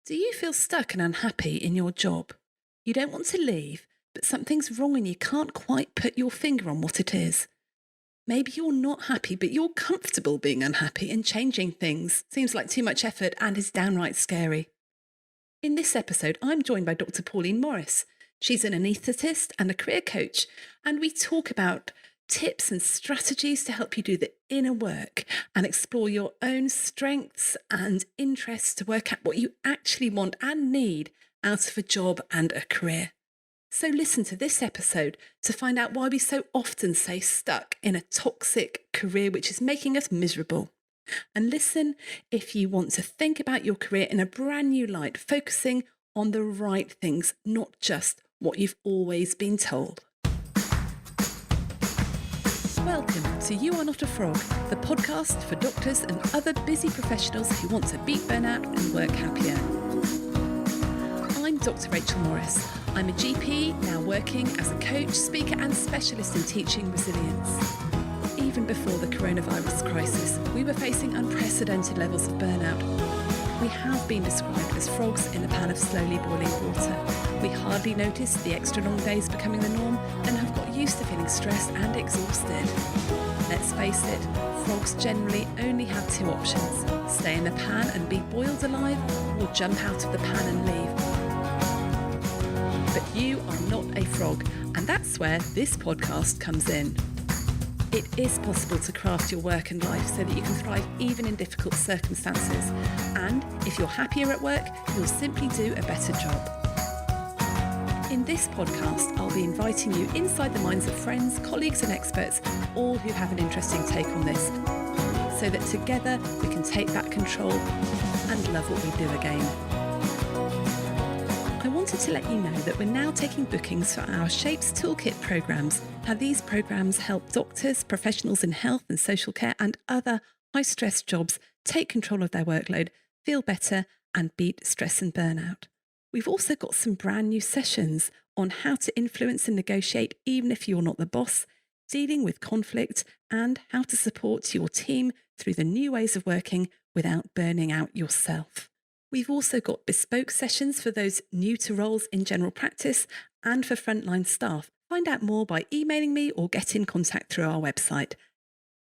Do you feel stuck and unhappy in your job? You don't want to leave, but something's wrong and you can't quite put your finger on what it is. Maybe you're not happy, but you're comfortable being unhappy, and changing things seems like too much effort and is downright scary. In this episode, I'm joined by Dr. Pauline Morris. She's an anaesthetist and a career coach, and we talk about tips and strategies to help you do the inner work and explore your own strengths and interests to work out what you actually want and need out of a job and a career. So listen to this episode to find out why we so often stay stuck in a toxic career which is making us miserable. And listen if you want to think about your career in a brand new light, focusing on the right things, not just what you've always been told. Welcome to You Are Not a Frog, the podcast for doctors and other busy professionals who want to beat burnout and work happier. I'm Dr. Rachel Morris. I'm a GP, now working as a coach, speaker and specialist in teaching resilience. Even before the coronavirus crisis, we were facing unprecedented levels of burnout. We have been described as frogs in a pan of slowly boiling water. We hardly noticed the extra long days becoming the norm and have got used to feeling stressed and exhausted. Let's face it, frogs generally only have two options: stay in the pan and be boiled alive, or jump out of the pan and leave. But you are not a frog, and that's where this podcast comes in. It is possible to craft your work and life so that you can thrive even in difficult circumstances. And if you're happier at work, you'll simply do a better job. In this podcast, I'll be inviting you inside the minds of friends, colleagues and experts, all who have an interesting take on this, so that together we can take back control and love what we do again. I wanted to let you know that we're now taking bookings for our Shapes Toolkit programs. How these programs help doctors, professionals in health and social care and other high-stress jobs take control of their workload, feel better and beat stress and burnout. We've also got some brand new sessions on how to influence and negotiate even if you're not the boss, dealing with conflict, and how to support your team through the new ways of working without burning out yourself. We've also got bespoke sessions for those new to roles in general practice and for frontline staff. Find out more by emailing me or get in contact through our website.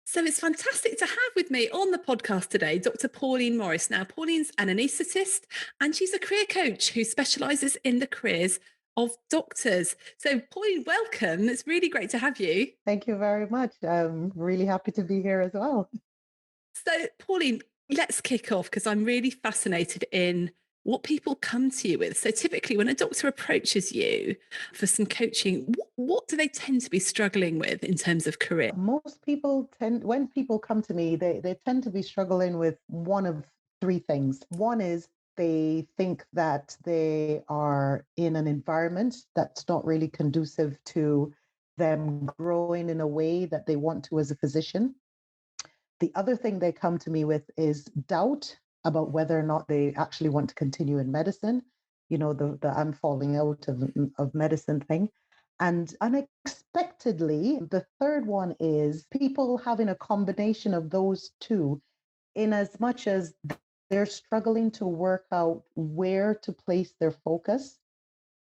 So it's fantastic to have with me on the podcast today Dr. Pauline Morris. Now, Pauline's an anaesthetist and she's a career coach who specialises in the careers of doctors. So Pauline, welcome. It's really great to have you. Thank you very much. I'm really happy to be here as well. So Pauline, let's kick off because I'm really fascinated in what people come to you with. So typically when a doctor approaches you for some coaching, what do they tend to be struggling with in terms of career? Most people when people come to me, they tend to be struggling with one of three things. One is they think that they are in an environment that's not really conducive to them growing in a way that they want to as a physician. The other thing they come to me with is doubt about whether or not they actually want to continue in medicine, the I'm falling out of medicine thing. And unexpectedly, the third one is people having a combination of those two, in as much as they're struggling to work out where to place their focus.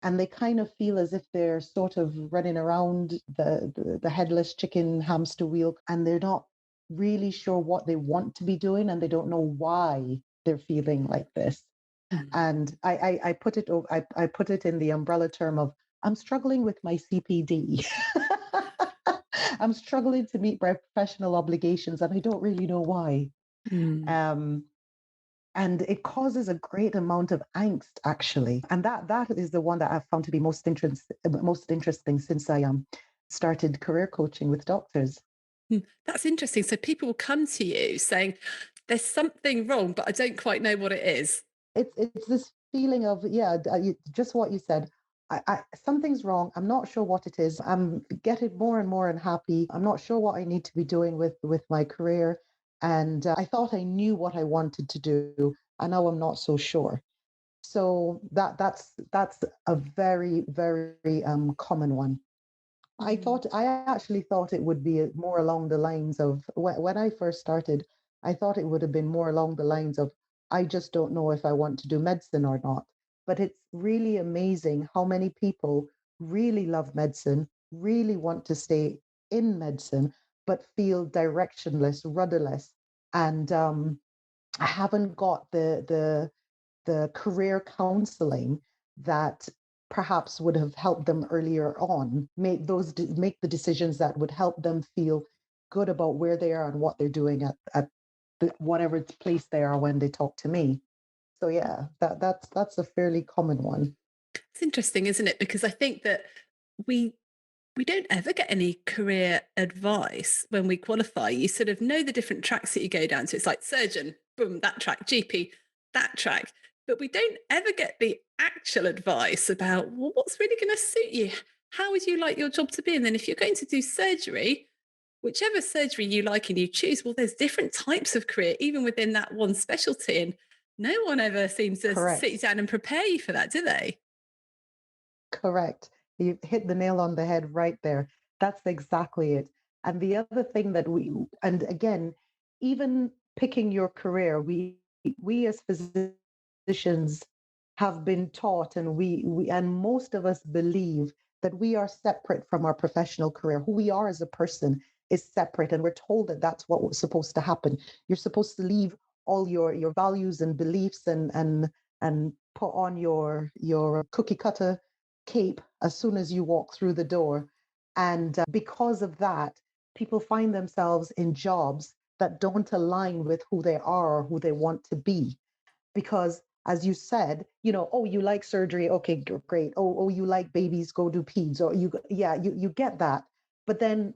And they kind of feel as if they're sort of running around the headless chicken hamster wheel, and they're not really sure what they want to be doing, and they don't know why they're feeling like this. Mm. And I put it in the umbrella term of I'm struggling with my CPD. I'm struggling to meet my professional obligations, and I don't really know why. Mm. And it causes a great amount of angst, actually. And that is the one that I've found to be most interesting since I started career coaching with doctors. That's interesting. So people will come to you saying, there's something wrong, but I don't quite know what it is. It's this feeling of, just what you said. Something's wrong. I'm not sure what it is. I'm getting more and more unhappy. I'm not sure what I need to be doing with my career. And I thought I knew what I wanted to do, and now I'm not so sure. So that's a very, very common one. I actually thought it would be more along the lines of when I first started. I thought it would have been more along the lines of, I just don't know if I want to do medicine or not. But it's really amazing how many people really love medicine, really want to stay in medicine, but feel directionless, rudderless, and haven't got the career counseling that perhaps would have helped them earlier on make the decisions that would help them feel good about where they are and what they're doing at whatever place they are when they talk to me. So yeah, that's a fairly common one. It's interesting, isn't it? Because I think that we we don't ever get any career advice when we qualify. You sort of know the different tracks that you go down. So it's like surgeon, boom, that track, GP, that track. But we don't ever get the actual advice about, well, what's really going to suit you? How would you like your job to be? And then if you're going to do surgery, whichever surgery you like and you choose, well, there's different types of career, even within that one specialty. And no one ever seems to sit you Correct. down and prepare you for that, do they? Correct. You hit the nail on the head right there. That's exactly it. And the other thing that and again, even picking your career, we as physicians have been taught, and and most of us believe that we are separate from our professional career. Who we are as a person is separate, and we're told that that's what was supposed to happen. You're supposed to leave all your values and beliefs and put on your cookie cutter cape as soon as you walk through the door. And because of that, people find themselves in jobs that don't align with who they are or who they want to be. Because, as you said, oh, you like surgery, okay, great. Oh, you like babies, go do peds. Or you get that. But then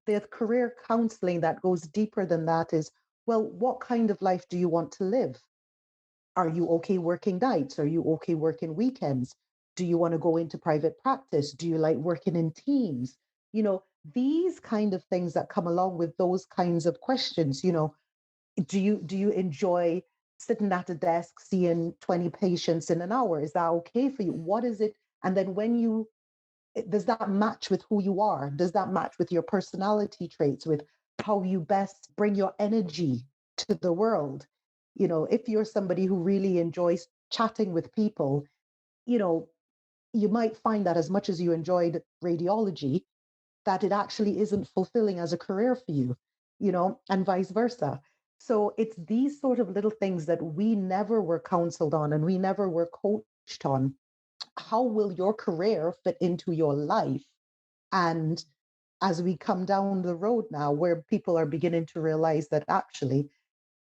the career counseling that goes deeper than that is, well, what kind of life do you want to live? Are you okay working nights? Are you okay working weekends? Do you want to go into private practice? Do you like working in teams? These kind of things that come along with those kinds of questions. Do you enjoy sitting at a desk seeing 20 patients in an hour? Is that okay for you? What is it? And then does that match with who you are? Does that match with your personality traits, with how you best bring your energy to the world? If you're somebody who really enjoys chatting with people, you know, you might find that as much as you enjoyed radiology, that it actually isn't fulfilling as a career for you, and vice versa. So it's these sort of little things that we never were counseled on and we never were coached on. How will your career fit into your life? And as we come down the road now, where people are beginning to realize that actually,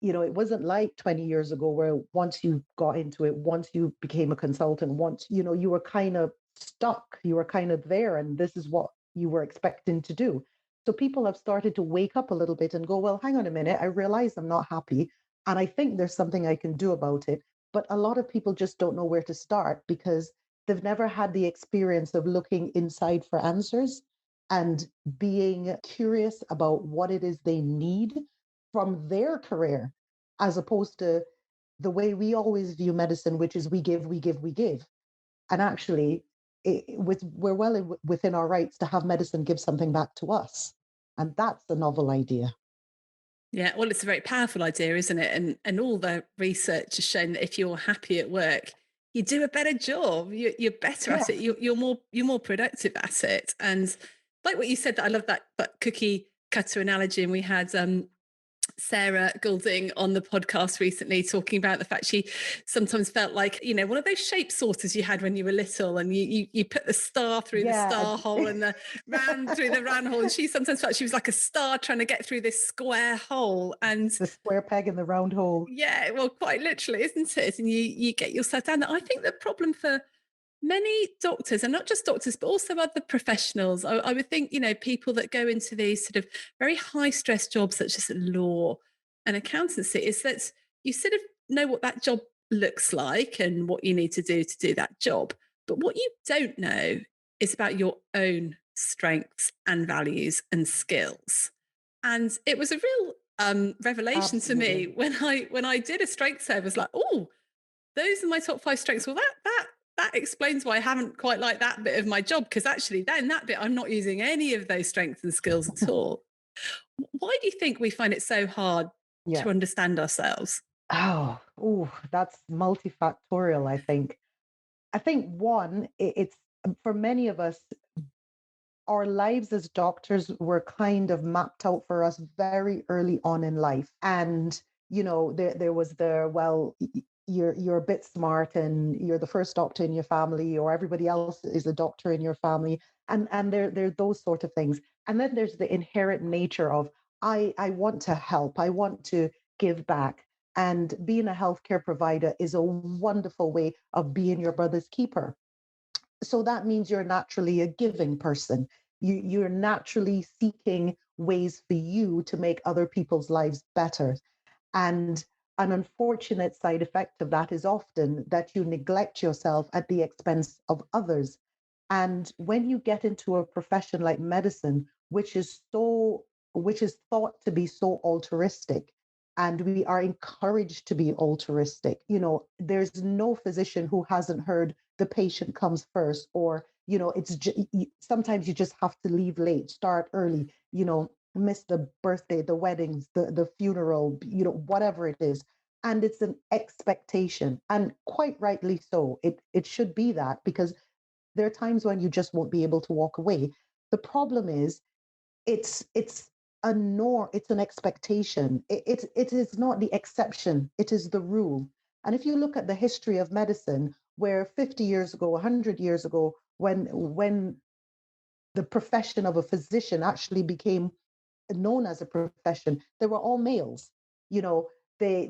it wasn't like 20 years ago where once you got into it, once you became a consultant, once, you were kind of stuck, you were kind of there, and this is what you were expecting to do. So people have started to wake up a little bit and go, well, hang on a minute, I realize I'm not happy. And I think there's something I can do about it. But a lot of people just don't know where to start because they've never had the experience of looking inside for answers and being curious about what it is they need from their career, as opposed to the way we always view medicine, which is we give, we give, we give. And actually, we're well within our rights to have medicine give something back to us. And that's a novel idea. Yeah, well, it's a very powerful idea, isn't it? And all the research has shown that if you're happy at work, you do a better job. You're better at it. Yes. You're more productive at it. And like what you said, that I love that cookie cutter analogy. And we had Sarah Goulding on the podcast recently talking about the fact she sometimes felt like, one of those shape sorters you had when you were little, and you put the star through the Yeah. star hole and the round through the round hole. And she sometimes felt she was like a star trying to get through this square hole. And The square peg in the round hole. yeah, well, quite literally, isn't it? And you get yourself down there. I think the problem for many doctors, and not just doctors, but also other professionals, I would think, people that go into these sort of very high stress jobs, such as law and accountancy, is that you sort of know what that job looks like and what you need to do that job. But what you don't know is about your own strengths and values and skills. And it was a real revelation to me Absolutely. when I did a strengths survey. I was like, oh, those are my top 5 strengths. Well, that explains why I haven't quite liked that bit of my job, because actually then that bit I'm not using any of those strengths and skills at all. Why do you think we find it so hard Yeah. to understand ourselves? That's multifactorial, I think. I think one, it's for many of us, our lives as doctors were kind of mapped out for us very early on in life. And, there was you're a bit smart and you're the first doctor in your family, or everybody else is a doctor in your family. And there are those sort of things. And then there's the inherent nature of I want to help, I want to give back. And being a healthcare provider is a wonderful way of being your brother's keeper. So that means you're naturally a giving person. You're naturally seeking ways for you to make other people's lives better. And an unfortunate side effect of that is often that you neglect yourself at the expense of others. And when you get into a profession like medicine, which is thought to be so altruistic, and we are encouraged to be altruistic. There's no physician who hasn't heard the patient comes first, or sometimes you just have to leave late, start early, miss the birthday, the weddings, the funeral, whatever it is. And it's an expectation, and quite rightly so. It should be that, because there are times when you just won't be able to walk away. The problem is it's a norm, it's an expectation. It is not the exception, it is the rule. And if you look at the history of medicine, where 50 years ago, 100 years ago, when the profession of a physician actually became known as a profession, they were all males. You know, they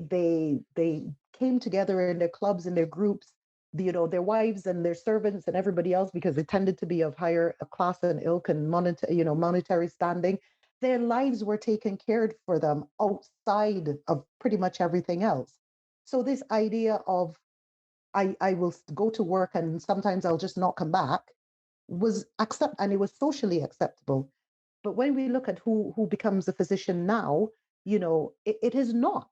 came together in their clubs, in their groups, their wives and their servants and everybody else, because they tended to be of higher class and ilk and monetary standing. Their lives were taken care for them outside of pretty much everything else. So this idea of I will go to work and sometimes I'll just not come back was and it was socially acceptable. But when we look at who becomes a physician now, it is not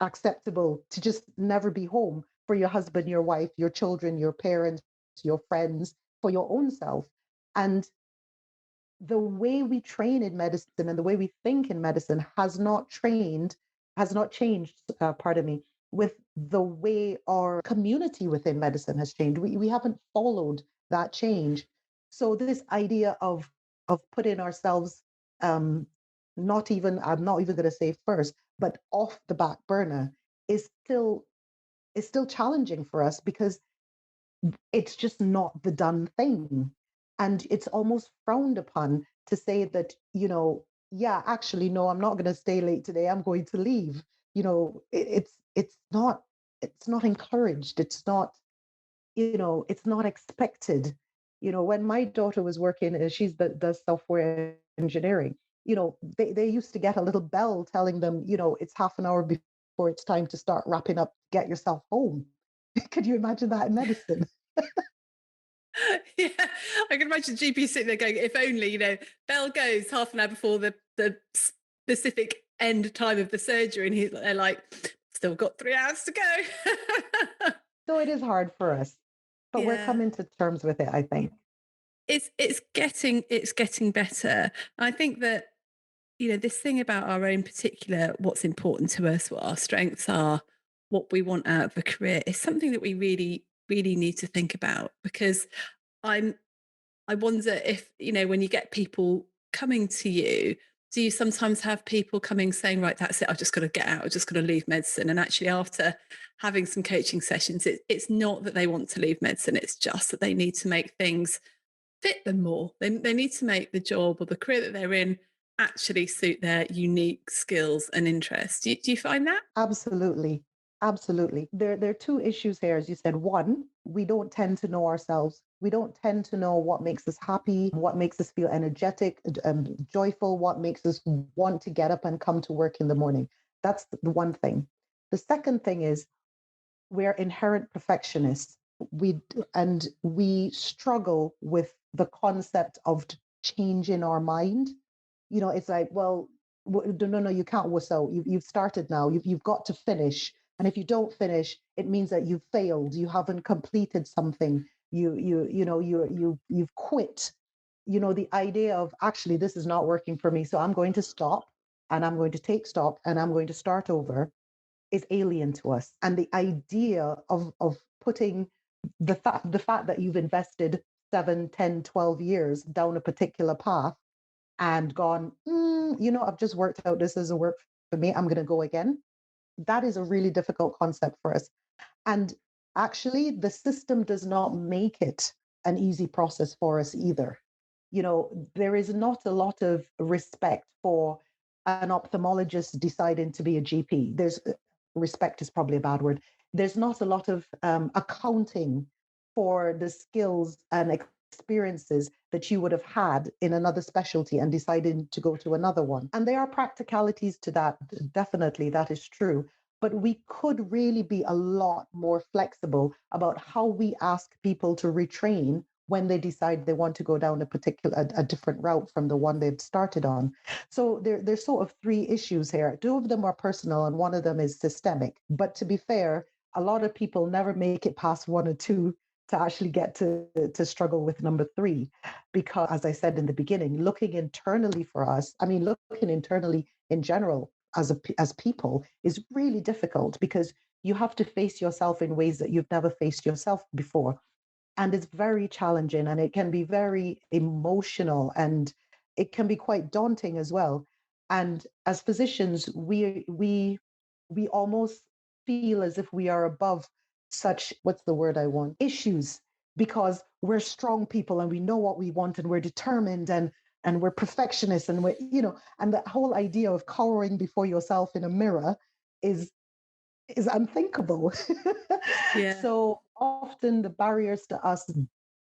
acceptable to just never be home for your husband, your wife, your children, your parents, your friends, for your own self. And the way we train in medicine and the way we think in medicine has not changed, pardon me, with the way our community within medicine has changed. We haven't followed that change. So this idea of putting ourselves, um, I'm not even going to say first, but off the back burner is still challenging for us, because it's just not the done thing. And it's almost frowned upon to say that, yeah, actually, no, I'm not going to stay late today. I'm going to leave. It's not encouraged. It's not expected. When my daughter was working, does software engineering, they used to get a little bell telling them, it's half an hour before it's time to start wrapping up, get yourself home. Could you imagine that in medicine? Yeah, I can imagine the GP sitting there going, if only, bell goes half an hour before the specific end time of the surgery. And they're like, still got 3 hours to go. So it is hard for us, but we're Yeah. coming to terms with it, I think. It's getting better. I think that, this thing about our own particular, what's important to us, what our strengths are, what we want out of a career is something that we really, really need to think about, because I'm I wonder if, when you get people coming to you, do you sometimes have people coming saying, right, that's it, I've just got to get out, I've just got to leave medicine? And actually, after having some coaching sessions, it's not that they want to leave medicine, it's just that they need to make things fit them more. They need to make the job or the career that they're in actually suit their unique skills and interests. Do you find that? Absolutely. Absolutely. There are two issues here, as you said. One, we don't tend to know ourselves. We don't tend to know what makes us happy, what makes us feel energetic, joyful, what makes us want to get up and come to work in the morning. That's the one thing. The second thing is we're inherent perfectionists. We struggle with the concept of changing our mind. It's like, well, no, no, you can't whistle. You've started now. You've got to finish. And if you don't finish, it means that you've failed. You haven't completed something. You've quit. The idea of, actually, this is not working for me, so I'm going to stop, and I'm going to take stock, and I'm going to start over. is alien to us. And the idea of putting the fact that you've invested 7, 10, 12 years down a particular path and gone, I've just worked out this doesn't work for me, I'm going to go again. That is a really difficult concept for us. And actually, the system does not make it an easy process for us either. There is not a lot of respect for an ophthalmologist deciding to be a GP. Respect is probably a bad word. There's not a lot of accounting for the skills and experiences that you would have had in another specialty and deciding to go to another one. And there are practicalities to that. Definitely, that is true. But we could really be a lot more flexible about how we ask people to retrain when they decide they want to go down a different route from the one they've started on. So there's sort of three issues here. Two of them are personal and one of them is systemic. But to be fair, a lot of people never make it past one or two to actually get to struggle with number three. Because as I said in the beginning, looking internally for us, looking internally in general as people is really difficult because you have to face yourself in ways that you've never faced yourself before. And it's very challenging and it can be very emotional and it can be quite daunting as well. And as physicians, we almost feel as if we are above such, what's the word I want, issues, because we're strong people and we know what we want and we're determined and we're perfectionists and and the whole idea of cowering before yourself in a mirror is unthinkable. Yeah. So often the barriers to us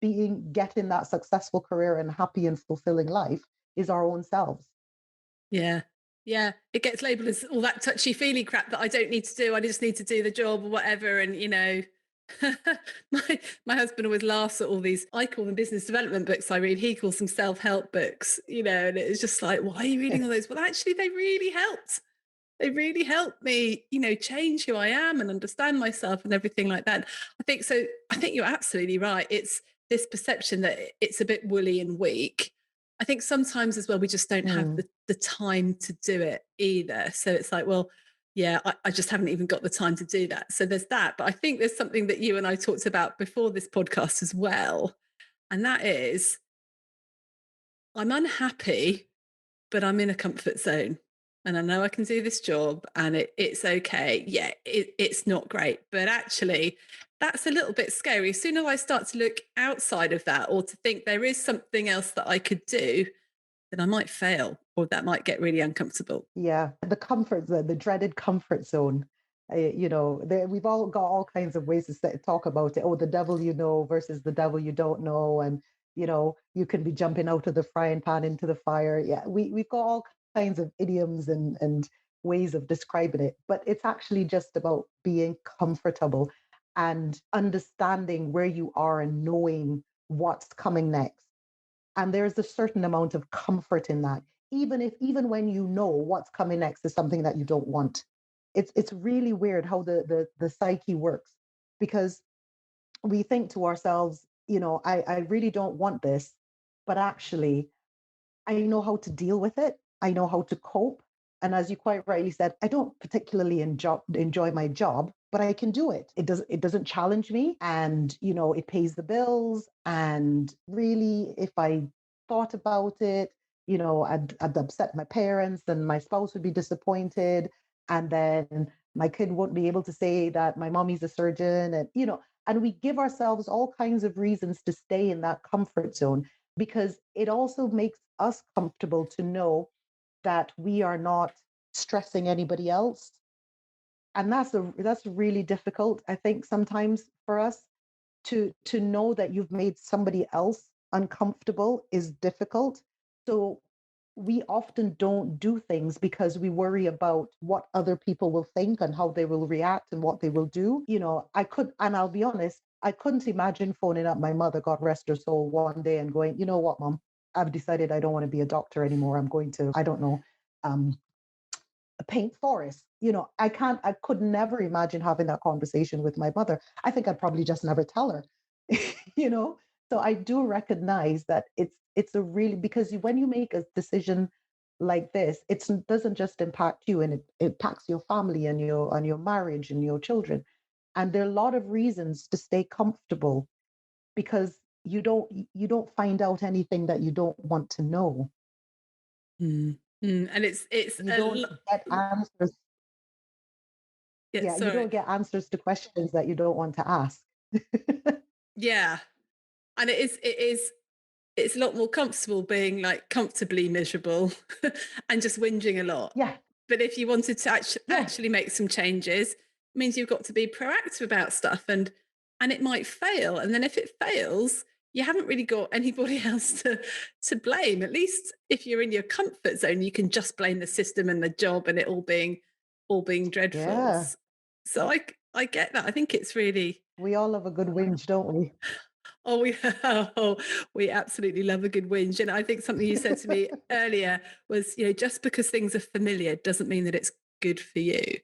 getting that successful career and happy and fulfilling life is our own selves. Yeah. Yeah. It gets labeled as all that touchy feely crap that I don't need to do. I just need to do the job or whatever. And, my husband always laughs at all these, I call them business development books I read. He calls them self-help books, and it's just like, why are you reading all those? Well, actually, they really helped. They really helped me, change who I am and understand myself and everything like that. I think you're absolutely right. It's this perception that it's a bit woolly and weak. I think sometimes as well, we just don't have the time to do it either. So it's like, well, yeah, I just haven't even got the time to do that. So there's that. But I think there's something that you and I talked about before this podcast as well. And that is, I'm unhappy, but I'm in a comfort zone. And I know I can do this job and it's okay. Yeah, it's not great. But actually, that's a little bit scary. As soon as I start to look outside of that or to think there is something else that I could do, then I might fail or that might get really uncomfortable. Yeah, the comfort zone, the dreaded comfort zone. We've all got all kinds of ways to talk about it. Oh, the devil you know versus the devil you don't know. And, you can be jumping out of the frying pan into the fire. Yeah, we've got all kinds of idioms and ways of describing it. But it's actually just about being comfortable and understanding where you are and knowing what's coming next. And there's a certain amount of comfort in that, even when you know what's coming next is something that you don't want. It's really weird how the psyche works, because we think to ourselves, I really don't want this, but actually I know how to deal with it. I know how to cope. And as you quite rightly said, I don't particularly enjoy my job, but I can do it. It doesn't challenge me, and it pays the bills. And really, if I thought about it, I'd upset my parents, and my spouse would be disappointed, and then my kid won't be able to say that my mommy's a surgeon, and we give ourselves all kinds of reasons to stay in that comfort zone, because it also makes us comfortable to know that we are not stressing anybody else. And that's really difficult, I think, sometimes for us to know that you've made somebody else uncomfortable is difficult. So we often don't do things because we worry about what other people will think and how they will react and what they will do. And I'll be honest, I couldn't imagine phoning up my mother, God rest her soul, one day and going, you know what, Mom, I've decided I don't want to be a doctor anymore. I'm going to, I don't know, paint forests. I could never imagine having that conversation with my mother. I think I'd probably just never tell her. you know so I do recognize that it's a really, because when you make a decision like this, it doesn't just impact you, and it impacts your family and your marriage and your children. And there are a lot of reasons to stay comfortable because you don't find out anything that you don't want to know. Mm. And it's You a don't lot. get answers. Yeah, Yeah, you sorry. don't get answers to questions that you don't want to ask. Yeah, and it's a lot more comfortable being like comfortably miserable and just whinging a lot. Yeah, But if you wanted to yeah, actually make some changes, it means you've got to be proactive about stuff, and it might fail. And then if it fails, you haven't really got anybody else to blame. At least if you're in your comfort zone, you can just blame the system and the job and it all being dreadful. yeah. So I get that. I think it's really. We all love a good whinge, don't we? Oh, we absolutely love a good whinge. And I think something you said to me earlier was, just because things are familiar doesn't mean that it's good for you.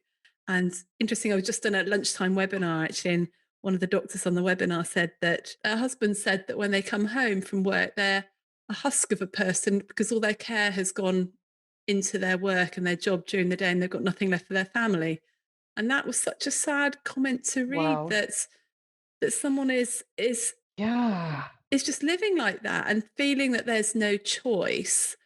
And interesting, I was just on a lunchtime webinar actually, and one of the doctors on the webinar said that her husband said that when they come home from work, they're a husk of a person because all their care has gone into their work and their job during the day, and they've got nothing left for their family. And that was such a sad comment to read, Wow. that someone Yeah. is just living like that and feeling that there's no choice,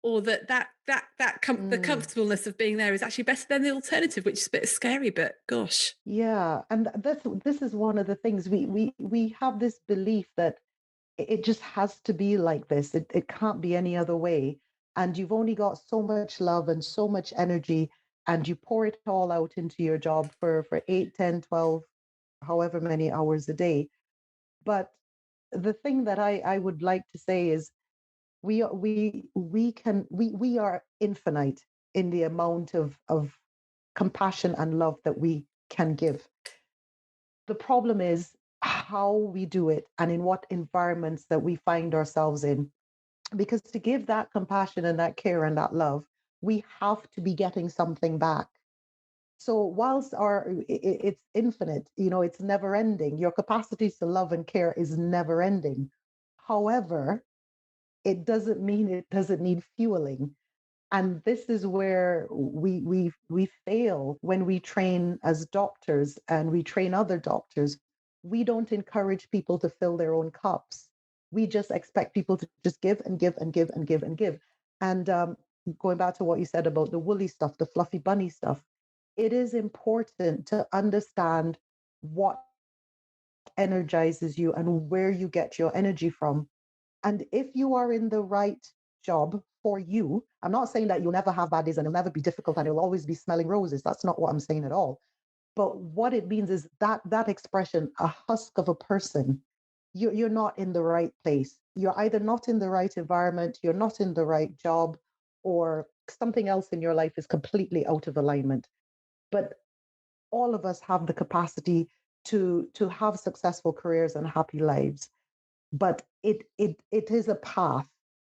or the Mm. comfortableness of being there is actually better than the alternative, which is a bit scary, but gosh. Yeah, and this is one of the things we have this belief that it just has to be like this. It can't be any other way. And you've only got so much love and so much energy, and you pour it all out into your job for 8, 10, 12, however many hours a day. But the thing that I would like to say is we are infinite in the amount of compassion and love that we can give. The problem is how we do it and in what environments that we find ourselves in. Because to give that compassion and that care and that love, we have to be getting something back. So whilst it's infinite, it's never ending. Your capacity to love and care is never ending. However, it doesn't mean it doesn't need fueling. And this is where we fail when we train as doctors and we train other doctors. We don't encourage people to fill their own cups. We just expect people to just give and give and give and give and give. And going back to what you said about the woolly stuff, the fluffy bunny stuff, it is important to understand what energizes you and where you get your energy from. And if you are in the right job for you, I'm not saying that you'll never have bad days and it'll never be difficult and it'll always be smelling roses. That's not what I'm saying at all. But what it means is that expression, a husk of a person, you're not in the right place. You're either not in the right environment, you're not in the right job, or something else in your life is completely out of alignment. But all of us have the capacity to have successful careers and happy lives, but it is a path,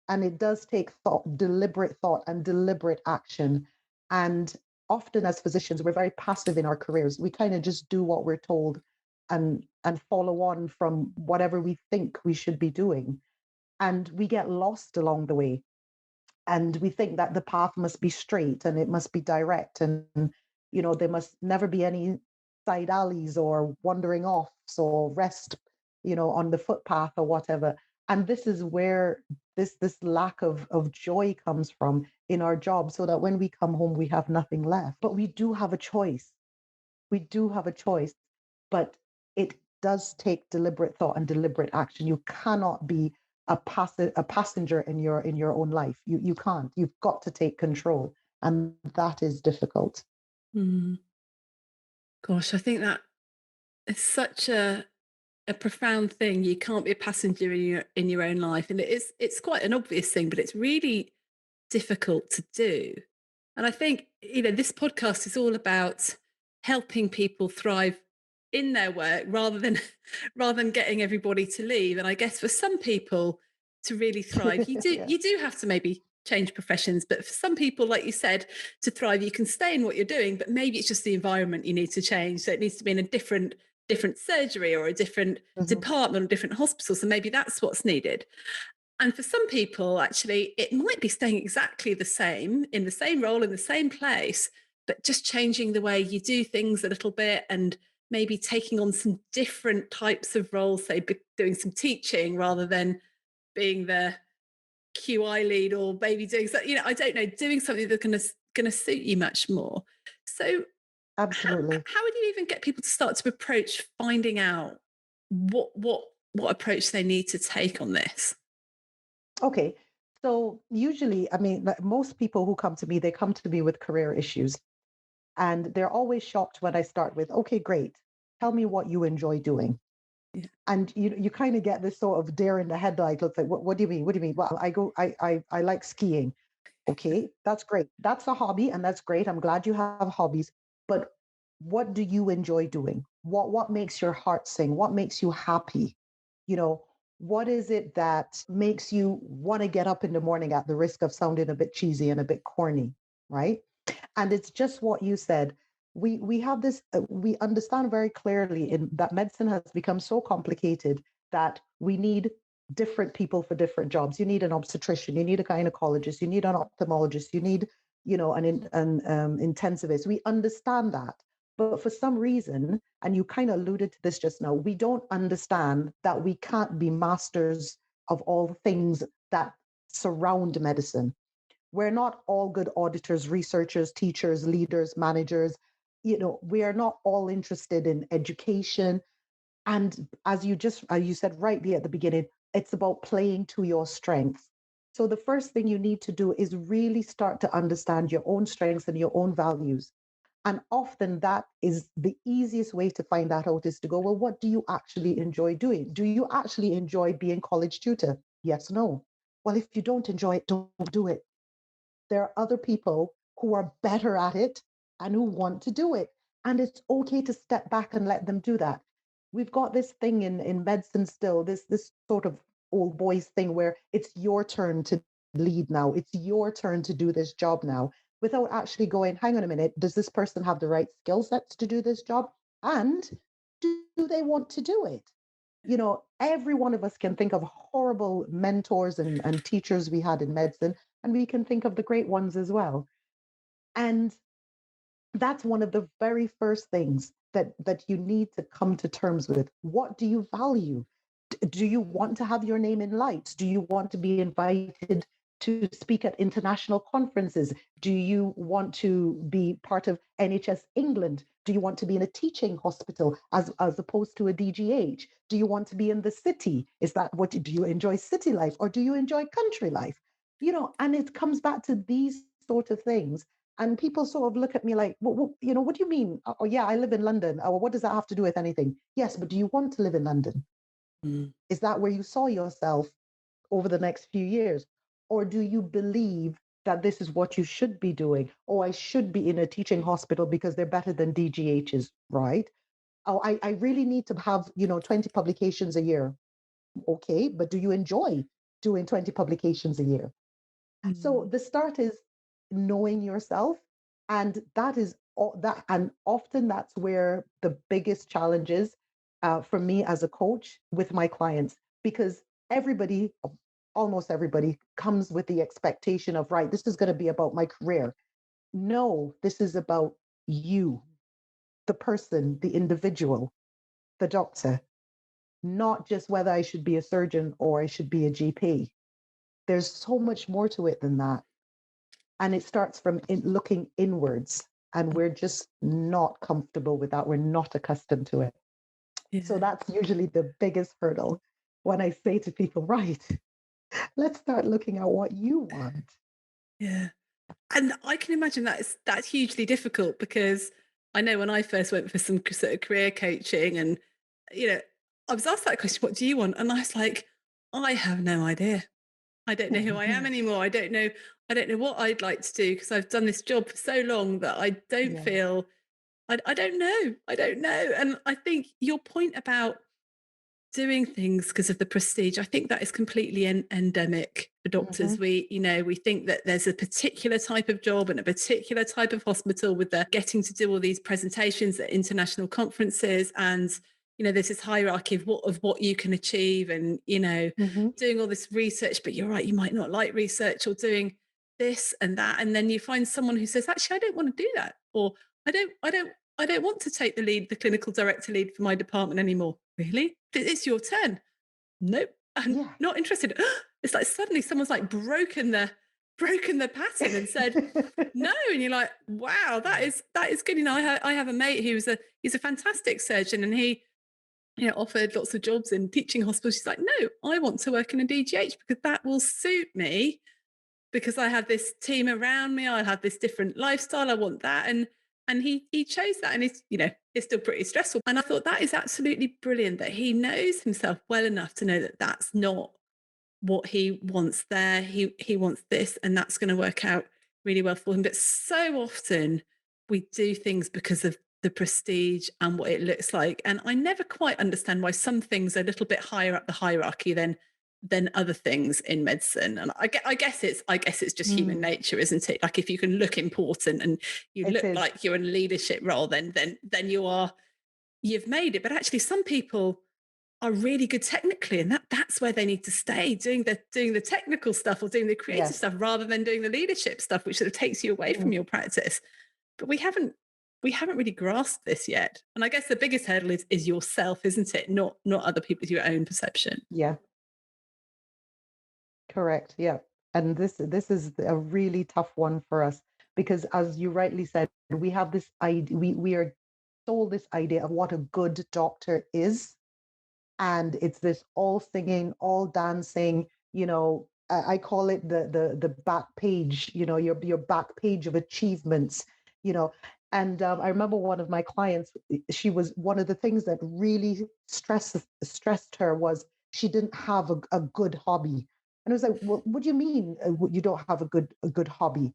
and it does take thought and deliberate action. And often as physicians we're very passive in our careers. We kind of just do what we're told and follow on from whatever we think we should be doing, and we get lost along the way, and we think that the path must be straight and it must be direct, and there must never be any side alleys or wandering offs or rest on the footpath or whatever. And this is where this lack of joy comes from in our job, so that when we come home we have nothing left. But we do have a choice. We do have a choice, but it does take deliberate thought and deliberate action. You cannot be a passenger in your own life. You can't. You've got to take control, and that is difficult. Mm, gosh, I think that is such a profound thing. You can't be a passenger in your own life, and it's quite an obvious thing, but it's really difficult to do. And I think, this podcast is all about helping people thrive in their work rather than rather than getting everybody to leave. And I guess for some people to really thrive, you do Yeah. you do have to maybe change professions. But for some people, like you said, to thrive, you can stay in what you're doing, but maybe it's just the environment you need to change. So it needs to be in a different surgery or a different Mhm. department or different hospital. So maybe that's what's needed. And for some people, actually, it might be staying exactly the same, in the same role, in the same place, but just changing the way you do things a little bit, and maybe taking on some different types of roles, say doing some teaching rather than being the QI lead, or maybe doing something, I don't know, doing something that's going to suit you much more. So Absolutely. how would you even get people to start to approach finding out what approach they need to take on this? Okay. So usually, I mean, like most people who come to me, they come to me with career issues. And they're always shocked when I start with, okay, great. Tell me what you enjoy doing. Yeah. And you kind of get this sort of deer in the headlight look like, what do you mean? What do you mean? Well, I like skiing. Okay, that's great. That's a hobby and that's great. I'm glad you have hobbies. But what do you enjoy doing? What makes your heart sing? What makes you happy? You know, what is it that makes you want to get up in the morning at the risk of sounding a bit cheesy and a bit corny, right? And it's just what you said. We have this. We understand very clearly in that medicine has become so complicated that we need different people for different jobs. You need an obstetrician, you need a gynecologist, you need an ophthalmologist, you need, an intensivist. We understand that. But for some reason, and you kind of alluded to this just now, we don't understand that we can't be masters of all things that surround medicine. We're not all good auditors, researchers, teachers, leaders, managers. We are not all interested in education. And as you said rightly at the beginning, it's about playing to your strengths. So the first thing you need to do is really start to understand your own strengths and your own values. And often that is the easiest way to find that out, is to go, well, what do you actually enjoy doing? Do you actually enjoy being college tutor? Yes, no. Well, if you don't enjoy it, don't do it. There are other people who are better at it and who want to do it. And it's okay to step back and let them do that. We've got this thing in medicine still, this sort of old boys thing where it's your turn to lead now. It's your turn to do this job now, without actually going, hang on a minute, does this person have the right skill sets to do this job? And do they want to do it? Every one of us can think of horrible mentors and teachers we had in medicine, and we can think of the great ones as well. And that's one of the very first things that you need to come to terms with. What do you value? Do you want to have your name in lights? Do you want to be invited to speak at international conferences? Do you want to be part of NHS England? Do you want to be in a teaching hospital as opposed to a DGH? Do you want to be in the city? Is that what do you enjoy, city life, or do you enjoy country life? And it comes back to these sort of things. And people sort of look at me like, what do you mean? Oh, yeah, I live in London. Oh, what does that have to do with anything? Yes, but do you want to live in London? Mm. Is that where you saw yourself over the next few years? Or do you believe that this is what you should be doing? Oh, I should be in a teaching hospital because they're better than DGHs, right? Oh, I really need to have, 20 publications a year. Okay, but do you enjoy doing 20 publications a year? So Mm. the start is knowing yourself, and that is all that. And often that's where the biggest challenge is for me as a coach with my clients, because everybody, almost everybody, comes with the expectation of, right, this is going to be about my career. No, this is about you, the person, the individual, the doctor, not just whether I should be a surgeon or I should be a GP. There's so much more to it than that. And it starts from looking inwards, and we're just not comfortable with that. We're not accustomed to it. So Yeah. that's usually the biggest hurdle when I say to people, right, let's start looking at what you want. Yeah. And I can imagine that's hugely difficult, because I know when I first went for some sort of career coaching, and you know, I was asked that question, what do you want? And I was like, I have no idea. I don't know who I am anymore. I don't know what I'd like to do, because I've done this job for so long that I don't Yeah. feel I don't know. I don't know. And I think your point about doing things because of the prestige, I think that is completely endemic for Hmm. doctors. We think that there's a particular type of job and a particular type of hospital with the getting to do all these presentations at international conferences, and there's this hierarchy of what you can achieve, and Hmm. doing all this research. But you're right, you might not like research, or doing this and that, and then you find someone who says, actually, I don't want to do that, or I don't want to take the clinical director lead for my department anymore. Really? It's your turn. Nope, I'm Yeah. not interested. It's like suddenly someone's like broken the pattern and said no, and you're like, wow, that is good. I have a mate he's a fantastic surgeon, and he offered lots of jobs in teaching hospitals. She's like, no, I want to work in a DGH because that will suit me, because I have this team around me. I have this different lifestyle. I want that. And he chose that. And it's still pretty stressful. And I thought that is absolutely brilliant that he knows himself well enough to know that that's not what he wants there. He wants this, and that's going to work out really well for him. But so often we do things because of the prestige and what it looks like. And I never quite understand why some things are a little bit higher up the hierarchy than other things in medicine. And I guess it's just human Mm, nature, isn't it? Like, if you can look important and you it look is. like you're in a leadership role, then you've made it. But actually, some people are really good technically, and that's where they need to stay, doing the technical stuff or doing the creative Yes. stuff, rather than doing the leadership stuff, which sort of takes you away from Mm, your practice. But we haven't really grasped this yet. And I guess the biggest hurdle is yourself, isn't it? Not other people's, your own perception. yeah. Correct. Yeah. And this is a really tough one for us because, as you rightly said, we have this idea. We are sold this idea of what a good doctor is, and it's this all singing, all dancing. I call it the back page. Your back page of achievements. You know, and I remember one of my clients. She was one of the things that really stressed her was she didn't have a good hobby. And I was like, well, what do you mean you don't have a good hobby?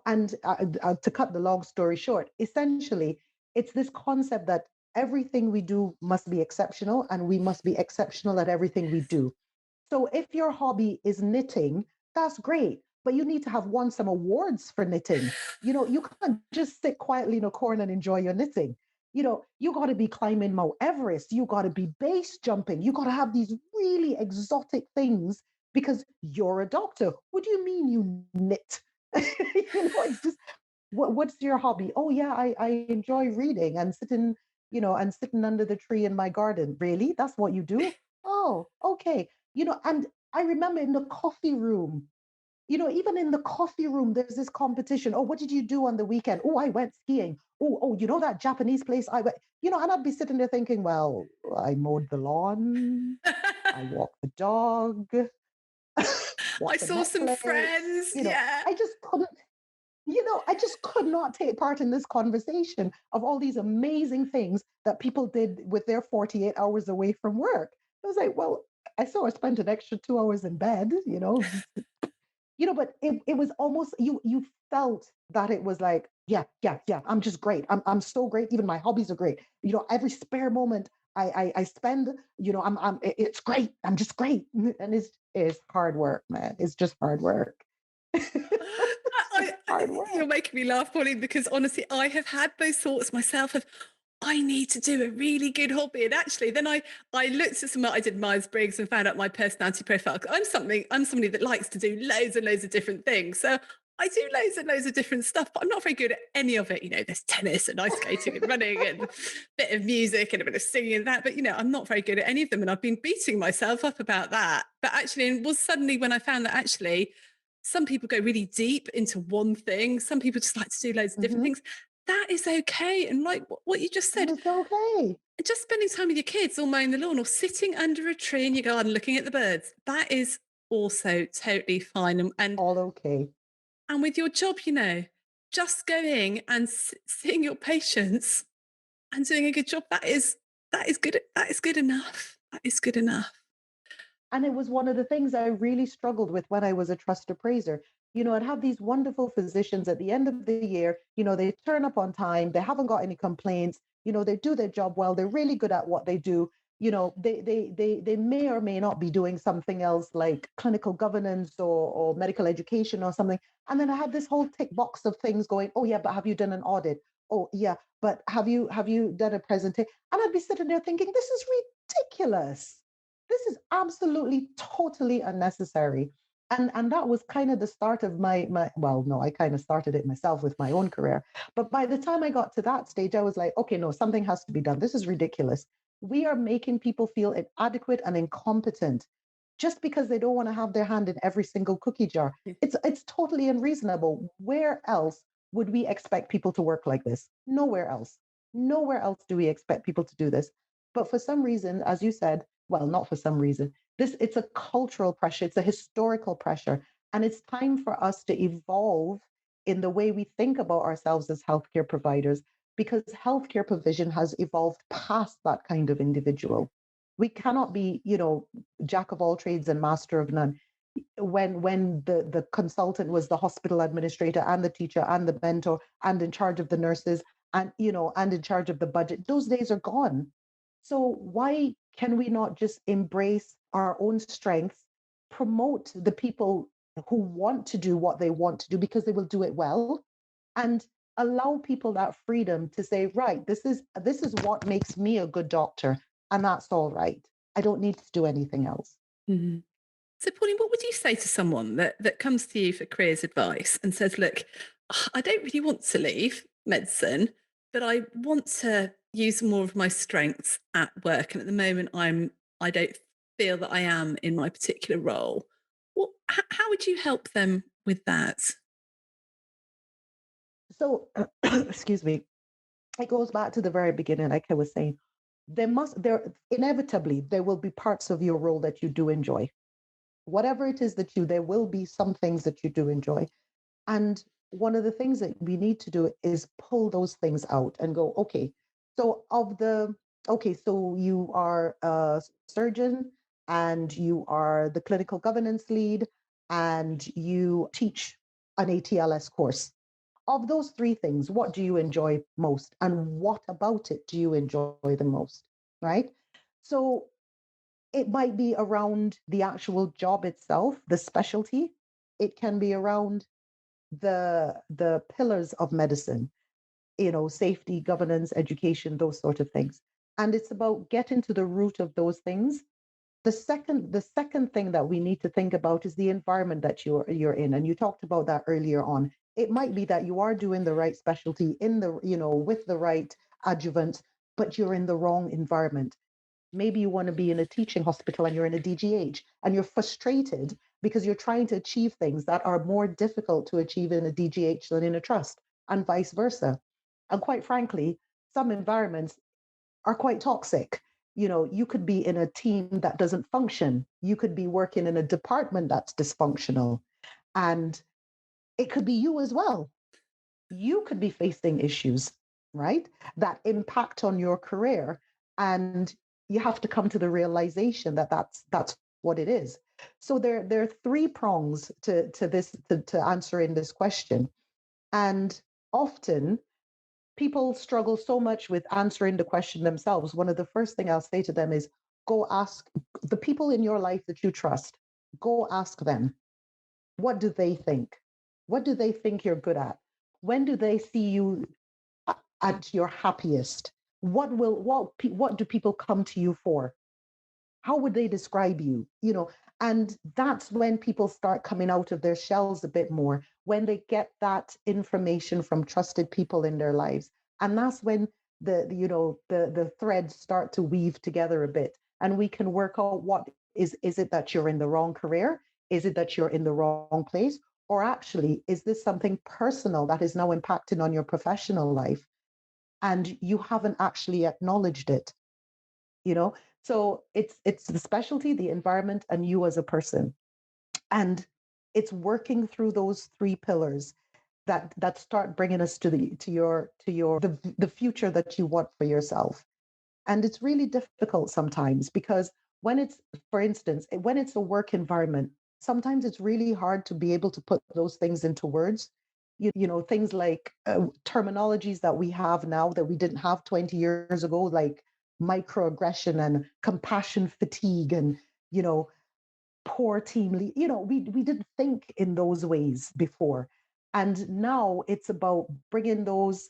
And to cut the long story short, essentially, it's this concept that everything we do must be exceptional and we must be exceptional at everything we do. So if your hobby is knitting, that's great, but you need to have won some awards for knitting. You can't just sit quietly in a corner and enjoy your knitting. You got to be climbing Mount Everest. You got to be base jumping. You got to have these really exotic things because you're a doctor. What do you mean you knit? It's just what's your hobby? Oh yeah, I enjoy reading and sitting under the tree in my garden. Really? That's what you do? Oh, okay. And I remember in the coffee room, even in the coffee room, there's this competition. Oh, what did you do on the weekend? Oh, I went skiing. Oh, that Japanese place I went, and I'd be sitting there thinking, well, I mowed the lawn, I walked the dog, I watched the saw some Netflix. friends. Yeah. I just couldn't I just could not take part in this conversation of all these amazing things that people did with their 48 hours away from work. I was like, well, I saw I spent an extra 2 hours in bed. But it was almost you felt that it was like, yeah, yeah, yeah, I'm just great. I'm so great. Even my hobbies are great. Every spare moment I spend, it's great. I'm just great. And it's hard work, man. It's just hard work. It's just I, hard you're work. making me laugh, Pauline, because honestly, I have had those thoughts myself of, I need to do a really good hobby. And actually, then I looked at I did Myers-Briggs and found out my personality profile. I'm somebody that likes to do loads and loads of different things. So I do loads and loads of different stuff, but I'm not very good at any of it. There's tennis and ice skating and running and a bit of music and a bit of singing and that. But I'm not very good at any of them. And I've been beating myself up about that. But actually, it was suddenly when I found that actually some people go really deep into one thing. Some people just like to do loads of different Hmm. things. That is okay. And like what you just And said, it's okay. just spending time with your kids or mowing the lawn or sitting under a tree in your garden looking at the birds, that is also totally fine. All okay. And with your job, just going and seeing your patients and doing a good job, that is good. That is good enough. That is good enough. And it was one of the things I really struggled with when I was a trust appraiser. I'd have these wonderful physicians at the end of the year, they turn up on time, they haven't got any complaints, they do their job well, they're really good at what they do. They may or may not be doing something else like clinical governance or medical education or something. And then I had this whole tick box of things going, oh yeah, but have you done an audit? oh yeah, but have you done a presentation? And I'd be sitting there thinking, this is ridiculous. This is absolutely totally unnecessary. And that was kind of the start of my well, no, I kind of started it myself with my own career. But by the time I got to that stage, I was like, okay, no, something has to be done. This is ridiculous. We are making people feel inadequate and incompetent just because they don't want to have their hand in every single cookie jar. It's totally unreasonable. Where else would we expect people to work like this? Nowhere else. Nowhere else do we expect people to do this. But for some reason, as you said, well, not for some reason, this it's a cultural pressure, it's a historical pressure. And it's time for us to evolve in the way we think about ourselves as healthcare providers, because healthcare provision has evolved past that kind of individual. We cannot be, jack of all trades and master of none. When the consultant was the hospital administrator and the teacher and the mentor and in charge of the nurses and in charge of the budget, those days are gone. So why can we not just embrace our own strengths, promote the people who want to do what they want to do because they will do it well, and allow people that freedom to say, right, this is what makes me a good doctor, and that's all right. I don't need to do anything else. Mhm. So, Pauline, what would you say to someone that comes to you for careers advice and says, look, I don't really want to leave medicine, but I want to use more of my strengths at work. And at the moment, I don't feel that I am in my particular role. How would you help them with that? So, excuse me, it goes back to the very beginning, like I was saying. There inevitably there will be parts of your role that you do enjoy. Whatever it is that there will be some things that you do enjoy. And one of the things that we need to do is pull those things out and go, okay, so so you are a surgeon and you are the clinical governance lead and you teach an ATLS course. Of those three things, what do you enjoy most? And what about it do you enjoy the most? Right? So it might be around the actual job itself, the specialty. It can be around the pillars of medicine, safety, governance, education, those sort of things. And it's about getting to the root of those things. The second thing that we need to think about is the environment that you're in. And you talked about that earlier on. It might be that you are doing the right specialty in the, with the right adjuvant, but you're in the wrong environment. Maybe you want to be in a teaching hospital and you're in a DGH and you're frustrated because you're trying to achieve things that are more difficult to achieve in a DGH than in a trust, and vice versa. And quite frankly, some environments are quite toxic. You could be in a team that doesn't function. You could be working in a department that's dysfunctional. And it could be you as well. You could be facing issues, right, that impact on your career. And you have to come to the realization that that's what it is. So there are three prongs to this to answering this question. And often people struggle so much with answering the question themselves. One of the first thing I'll say to them is go ask the people in your life that you trust, go ask them, what do they think? What do they think you're good at? When do they see you at your happiest? What do people come to you for? How would they describe you? And that's when people start coming out of their shells a bit more, when they get that information from trusted people in their lives. And that's when the threads start to weave together a bit, and we can work out what is it that you're in the wrong career? Is it that you're in the wrong place? Or actually, is this something personal that is now impacting on your professional life and you haven't actually acknowledged it? you know so it's the specialty, the environment, and you as a person. And it's working through those three pillars that start bringing us to the future that you want for yourself. And it's really difficult sometimes because when it's, for instance, when it's a work environment, sometimes it's really hard to be able to put those things into words. Things like terminologies that we have now that we didn't have 20 years ago, like microaggression and compassion fatigue and, you know, poor team lead. We didn't think in those ways before. And now it's about bringing those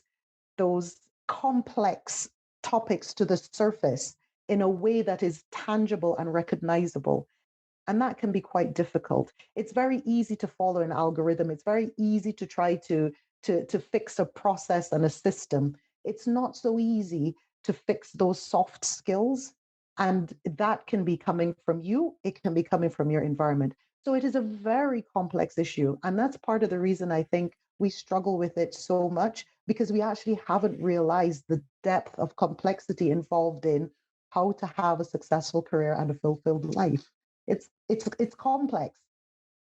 those complex topics to the surface in a way that is tangible and recognizable. And that can be quite difficult. It's very easy to follow an algorithm. It's very easy to try to fix a process and a system. It's not so easy to fix those soft skills. And that can be coming from you, it can be coming from your environment. So it is a very complex issue. And that's part of the reason I think we struggle with it so much, because we actually haven't realized the depth of complexity involved in how to have a successful career and a fulfilled life. It's complex,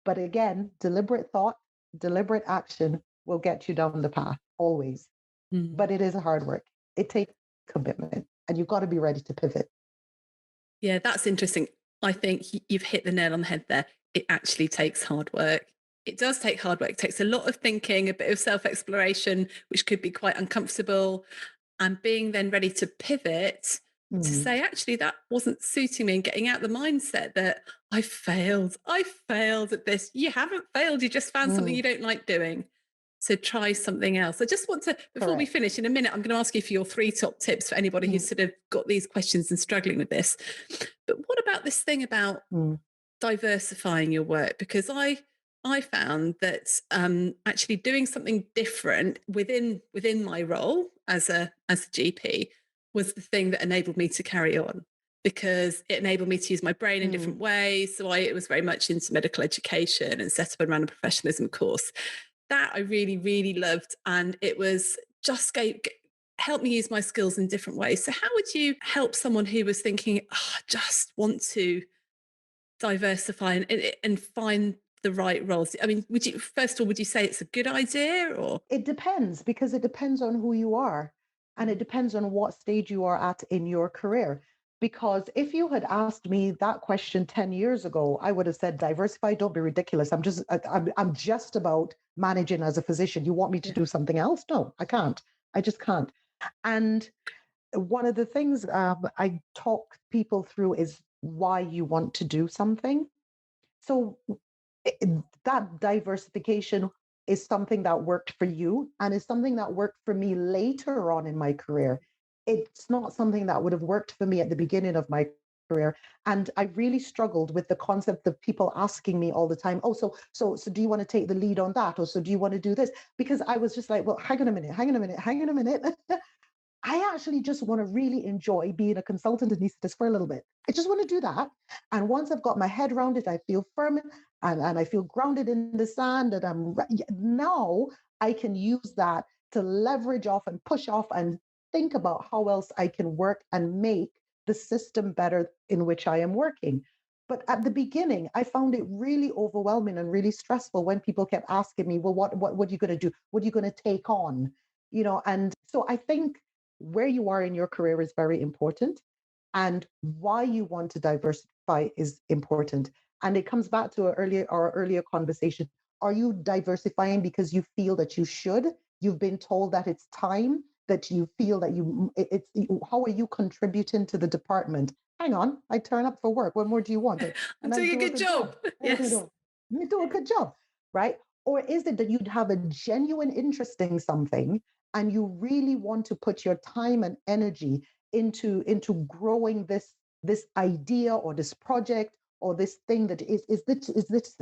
but again, deliberate thought, deliberate action will get you down the path always. Mm. But it is hard work. It takes commitment, and you've got to be ready to pivot. Yeah, that's interesting. I think you've hit the nail on the head there. It actually takes hard work. It does take hard work. It takes a lot of thinking, a bit of self-exploration, which could be quite uncomfortable, and being then ready to pivot to Mm, say, actually, that wasn't suiting me, and getting out the mindset that I failed at this. You haven't failed. You just found something mm, you don't like doing. So try something else. I just want to, before we correct. finish in a minute, I'm going to ask you for your 3 top tips for anybody Mm, who's sort of got these questions and struggling with this. But what about this thing about mm, diversifying your work? Because I found that actually doing something different within my role as a GP was the thing that enabled me to carry on, because it enabled me to use my brain in mm, different ways. So I was very much into medical education and set up and ran a professionalism course that I really, really loved. And it was just help me use my skills in different ways. So how would you help someone who was thinking, oh, I just want to diversify and find the right roles? I mean, would you, first of all, would you say it's a good idea, or? It depends, because it depends on who you are, and it Mm. depends on what stage you are at in your career. Because if you had asked me that question 10 years ago, I would have said, diversify, don't be ridiculous. I'm just about managing as a physician. You want me to Yeah. do something else? No, I can't. I just can't. And one of the things I talk people through is why you want to do something. So that diversification is something that worked for you and is something that worked for me later on in my career. It's not something that would have worked for me at the beginning of my career. And I really struggled with the concept of people asking me all the time, oh, so do you want to take the lead on that? Or so do you want to do this? Because I was just like, well, hang on a minute, hang on a minute, hang on a minute. I actually just want to really enjoy being a consultant anaesthetist for a little bit. I just want to do that. And once I've got my head around it, I feel firm and I feel grounded in the sand. And now I can use that to leverage off and push off and think about how else I can work and make the system better in which I am working. But at the beginning, I found it really overwhelming and really stressful when people kept asking me, well, what are you going to do? What are you going to take on? And so I think where you are in your career is very important, and why you want to diversify is important. And it comes back to our earlier conversation. Are you diversifying because you feel that you should? You've been told that it's time, that you feel that it's how are you contributing to the department? Hang on, I turn up for work. What more do you want? I'm And I doing a do a good good job. job. Yes. You do a good job, right? Or is it that you'd have a genuine interest in something and you really want to put your time and energy into growing this idea or this project or this thing that is this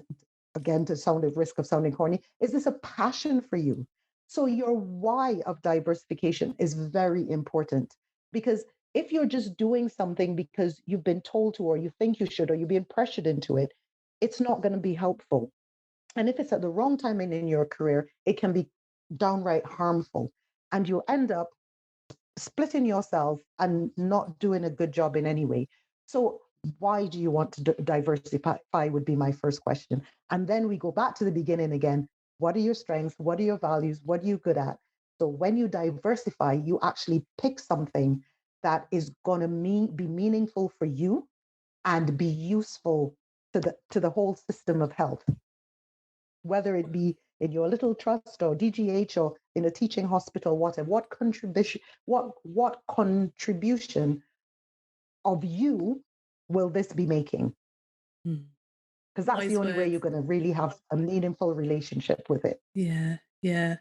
again, to sound at risk of sounding corny, is this a passion for you? So your why of diversification is very important, because if you're just doing something because you've been told to, or you think you should, or you're being pressured into it, it's not going to be helpful. And if it's at the wrong time in your career, it can be downright harmful. And you'll end up splitting yourself and not doing a good job in any way. So, why do you want to diversify? Would be my first question. And then we go back to the beginning again. What are your strengths? What are your values? What are you good at? So, when you diversify, you actually pick something that is going to be meaningful for you and be useful to the whole system of health, whether it be in your little trust or DGH or in a teaching hospital, whatever. What contribution of you will this be making? Mm. Because that's the Wise only way words. you're going to really have a meaningful relationship with it. Yeah. Yeah.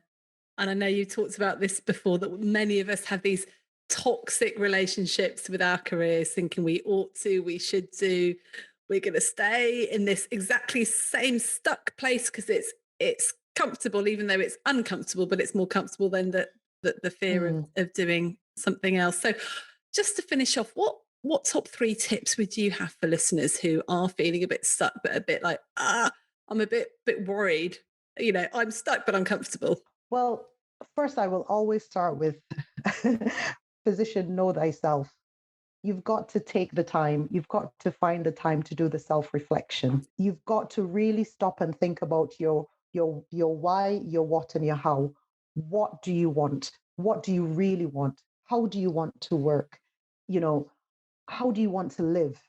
And I know you talked about this before, that many of us have these toxic relationships with our careers, thinking we ought to, we should do, we're going to stay in this exactly same stuck place because it's comfortable, even though it's uncomfortable, but it's more comfortable than the fear of doing something else. So just to finish off, what top 3 tips would you have for listeners who are feeling a bit stuck, but a bit like, I'm a bit worried, I'm stuck, but I'm comfortable? Well, first, I will always start with physician, know thyself. You've got to take the time. You've got to find the time to do the self-reflection. You've got to really stop and think about your why, your what, and your how. What do you want? What do you really want? How do you want to work? How do you want to live?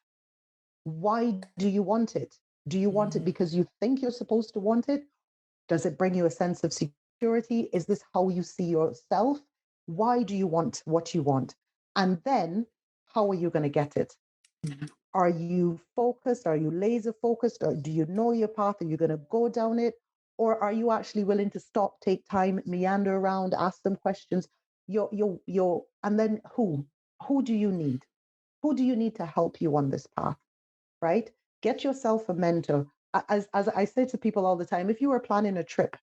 Why do you want it? Do you want it because you think you're supposed to want it? Does it bring you a sense of security? Is this how you see yourself? Why do you want what you want? And then how are you going to get it? Are you focused? Are you laser focused? Or do you know your path? Are you going to go down it? Or are you actually willing to stop, take time, meander around, ask them questions? And then who? Who do you need? Who do you need to help you on this path? Right? Get yourself a mentor. As I say to people all the time, if you were planning a trip,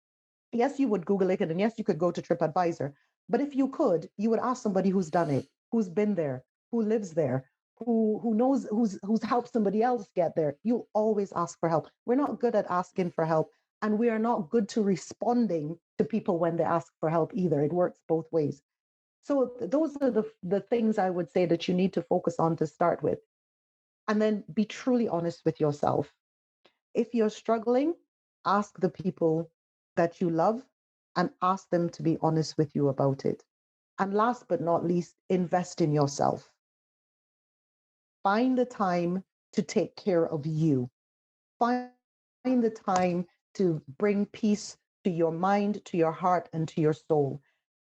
yes, you would Google it, and yes, you could go to TripAdvisor. But if you could, you would ask somebody who's done it, who's been there, who lives there, who knows, who's helped somebody else get there. You always ask for help. We're not good at asking for help, and we are not good to responding to people when they ask for help either. It works both ways. So those are the things I would say that you need to focus on to start with. And then be truly honest with yourself. If you're struggling, ask the people that you love and ask them to be honest with you about it. And last but not least, invest in yourself. Find the time to take care of you. Find the time to bring peace to your mind, to your heart, and to your soul,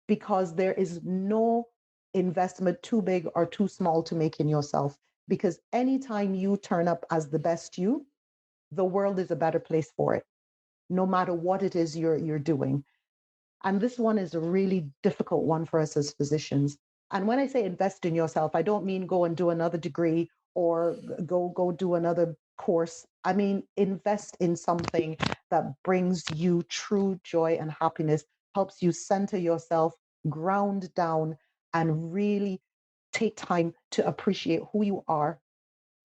because there is no investment too big or too small to make in yourself. Because anytime you turn up as the best you, the world is a better place for it, no matter what it is you're doing. And this one is a really difficult one for us as physicians. And when I say invest in yourself, I don't mean go and do another degree or go do another course. I mean, invest in something that brings you true joy and happiness, helps you center yourself, ground down, and really take time to appreciate who you are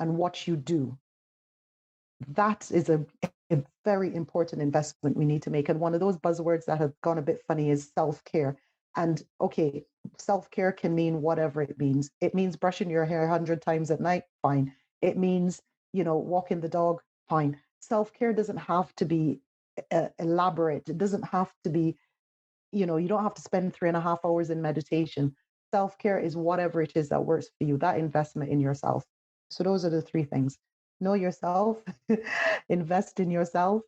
and what you do. That is a very important investment we need to make. And one of those buzzwords that have gone a bit funny is self-care. And okay, self-care can mean whatever it means. It means brushing your hair 100 times at night, fine. It means, walking the dog, fine. Self-care doesn't have to be elaborate. It doesn't have to be, you don't have to spend 3.5 hours in meditation. Self-care is whatever it is that works for you, that investment in yourself. So those are the 3 things. Know yourself, invest in yourself,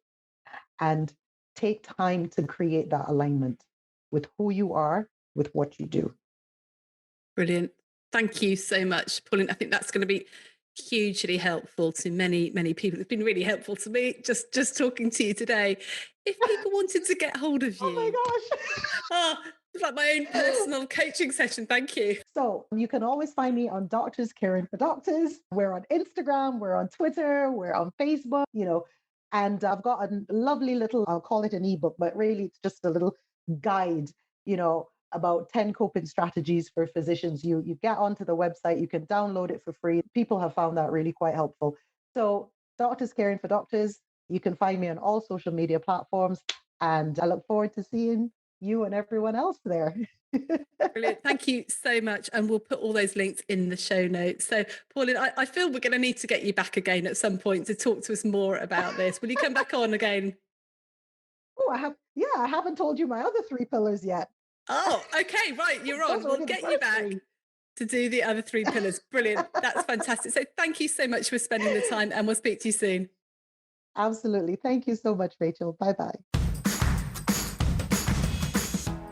and take time to create that alignment with who you are, with what you do. Brilliant. Thank you so much, Pauline. I think that's going to be hugely helpful to many, many people. It's been really helpful to me just talking to you today. If people wanted to get hold of you. Oh my gosh. It's like my own personal coaching session. Thank you. So you can always find me on Doctors Caring for Doctors. We're on Instagram, we're on Twitter, we're on Facebook, and I've got a lovely little, I'll call it an ebook, but really it's just a little guide, about 10 coping strategies for physicians. You get onto the website, you can download it for free. People have found that really quite helpful. So Doctors Caring for Doctors, you can find me on all social media platforms, and I look forward to seeing you and everyone else there. Brilliant. Thank you so much. And we'll put all those links in the show notes. So, Pauline, I feel we're going to need to get you back again at some point to talk to us more about this. Will you come back on again? Oh, I haven't told you my other 3 pillars yet. Oh, okay, right. You're on. We'll get you back to do the other 3 pillars. Brilliant. That's fantastic. So thank you so much for spending the time, and we'll speak to you soon. Absolutely. Thank you so much, Rachel. Bye-bye.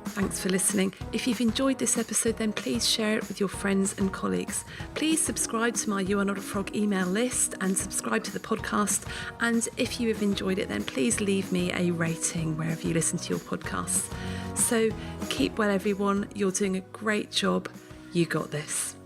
Thanks for listening. If you've enjoyed this episode, then please share it with your friends and colleagues. Please subscribe to my You Are Not a Frog email list and subscribe to the podcast. And if you have enjoyed it, then please leave me a rating wherever you listen to your podcasts. So keep well, everyone. You're doing a great job. You got this.